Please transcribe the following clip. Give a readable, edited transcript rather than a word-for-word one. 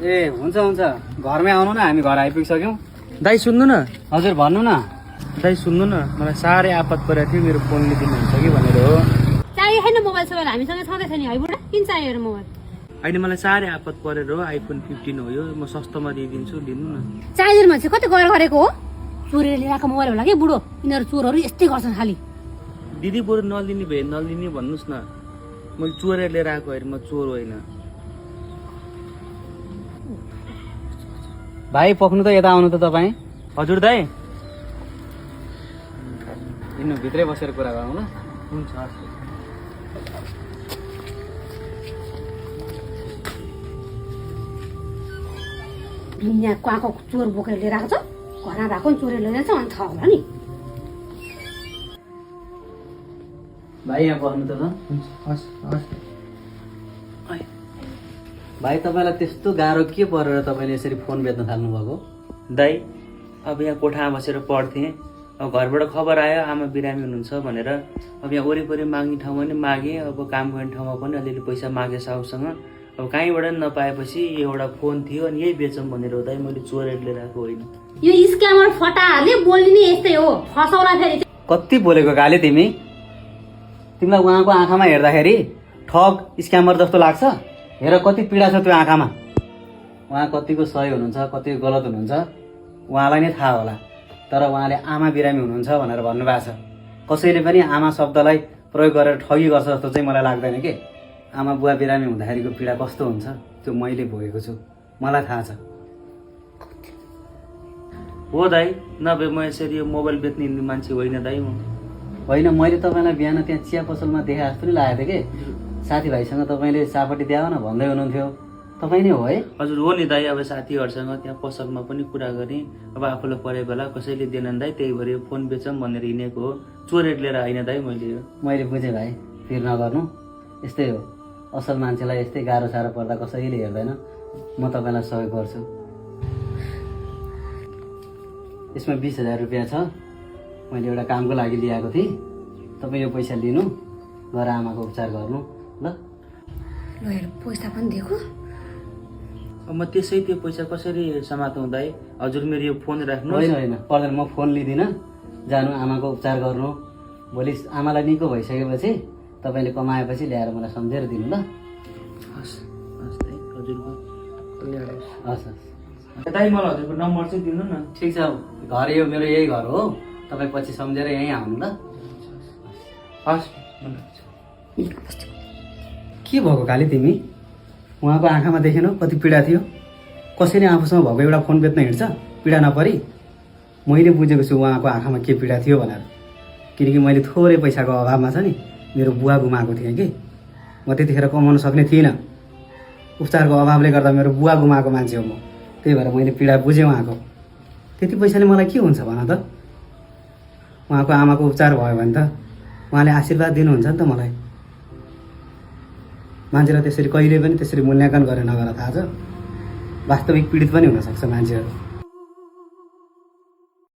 ए हुन्छ हुन्छ घरमै आउनु न, हामी घर आइपुगिसक्यौँ। दाइ सुन्नु न। हजुर भन्नु न। दाइ सुन्नु न, मलाई साह्रै आपत परेको थियो, मेरो फोन लिदिनुहुन्छ कि भनेर हो। चाहियो छैन मोबाइल सोबाइल, हामीसँग छँदैछ नि है बुढा, किन चाहियो र मोबाइल? होइन मलाई साह्रै आपत परेर हो, आइफोन 15 हो यो, म सस्तोमा दिइदिन्छु, लिनु न। चाहिँदैन मान्छे कति गएर गरेको हो? चोरेर लिएर आएको मोबाइल होला कि बुढो, यिनीहरू चोरहरू यस्तै गर्छन् खालि। दिदी बरु नलिने भए नलिने भन्नुहोस् न, मैले चोरेर लिएर आएको होइन, म चोर होइन। भाइ पक्नु त, यता आउनु त तपाईँ। हजुर दाइ। हिँड्नु, भित्रै बसेर कुरा गरौँ ल। हुन्छ। यहाँको आएको चोर बोकेर लिएर आएको छ, घरमा भएको नि चोरेर लिएर जान्छ, अनि थाहा होला नि। भाइ यहाँ बस्नु त ल। हस् हस्। भाइ तपाईँलाई त्यस्तो गाह्रो के परेर तपाईँले यसरी फोन बेच्न थाल्नुभएको? दाइ अब यहाँ कोठामा बसेर पढ्थेँ, अब घरबाट खबर आयो आमा बिरामी हुनुहुन्छ भनेर, अब यहाँ वरिपरि माग्ने ठाउँमा पनि मागेँ, अब काम गर्ने ठाउँमा पनि अलिअलि पैसा मागेँ साउसँग, अब कहीँबाट पनि नपाएपछि एउटा फोन थियो अनि यही बेचौँ भनेर हो दाइ, मैले चोरेर लिएर आएको होइन। यो स्क्यामर फटाहरूले बोल्ने यस्तै हो, फसाउला फेरि। कति बोलेको गाली तिमी? तिमीलाई उहाँको आँखामा हेर्दाखेरि ठग स्क्यामर जस्तो लाग्छ? हेर कति पीडा छ त्यो आँखामा। उहाँ कतिको सही हुनुहुन्छ, कतिको गलत हुनुहुन्छ उहाँलाई नै थाहा होला, तर उहाँले आमा बिरामी हुनुहुन्छ भनेर भन्नुभएको छ। कसैले पनि आमा शब्दलाई प्रयोग गरेर ठगी गर्छ जस्तो चाहिँ मलाई लाग्दैन के। आमा बुवा बिरामी हुँदाखेरिको पीडा कस्तो हुन्छ त्यो मैले भोगेको छु, मलाई थाहा छ। हो दाइ, नभए म यसरी यो मोबाइल बेच्ने मान्छे होइन दाइ म। होइन, मैले तपाईँलाई बिहान त्यहाँ चिया पसलमा देखे जस्तो नि लागेको थियो कि, साथीभाइसँग तपाईँले चापट्टि द्याओ न भन्दै हुनुहुन्थ्यो, तपाईँ नै हो है? हजुर हो नि दाइ, अब साथीहरूसँग त्यहाँ पसलमा पनि कुरा गरेँ, अब आफूलाई परे बेला कसैले दिएनन् दाइ, त्यही भएर यो फोन बेचौँ भनेर हिँडेको हो, चोरेर लिएर होइन दाइ मैले यो। मैले बुझेँ भाइ, फिर नगर्नु, यस्तै हो, असल मान्छेलाई यस्तै गाह्रो साह्रो पर्दा कसैले हेर्दैन। म तपाईँलाई सहयोग गर्छु। यसमा 20,000 रुपियाँ छ, मैले एउटा कामको लागि ल्याएको थिएँ, तपाईँ यो पैसा लिनु, गएर आमाको उपचार गर्नु ल। ल हेर पैसा पनि दिएको। अब म त्यसै त्यो पैसा कसरी समातौँ दाइ? हजुर मेरो यो फोन राख्नु। होइन होइन पर्दैन, म फोन लिँदिनँ, जानु आमाको उपचार गर्नु। भोलि आमालाई निको भइसकेपछि तपाईँले कमाएपछि ल्याएर मलाई सम्झेर दिनु ल। हस् हस् दाइ, हजुरको कल्याण होस्। हस् हस् दाइ मलाई हजुरको नम्बर चाहिँ दिनु न। ठिक छ, घर यो मेरो यही घर हो, तपाईँ पछि सम्झेर यहीँ आउनु ल। हस्। के भएको गाली तिमी? उहाँको आँखामा देखेनौ कति पीडा थियो? कसैले आफूसँग भएको एउटा फोन बेच्न हिँड्छ पीडा नपरी? मैले बुझेको छु उहाँको आँखामा के पीडा थियो भनेर, किनकि मैले थोरै पैसाको अभावमा छ नि मेरो बुवा गुमाएको थिएँ कि, म त्यतिखेर कमाउन सक्ने थिइनँ। उपचारको अभावले गर्दा मेरो बुवा गुमाएको मान्छे हो म, त्यही भएर मैले पीडा बुझेँ उहाँको। त्यति पैसाले मलाई के हुन्छ भन त? उहाँको आमाको उपचार भयो भने त उहाँले आशीर्वाद दिनुहुन्छ नि त मलाई। मान्छेलाई त्यसरी कहिले पनि त्यसरी मूल्याङ्कन गरेर नगर, थाहा छ? वास्तविक पीडित पनि हुनसक्छ मान्छेहरू।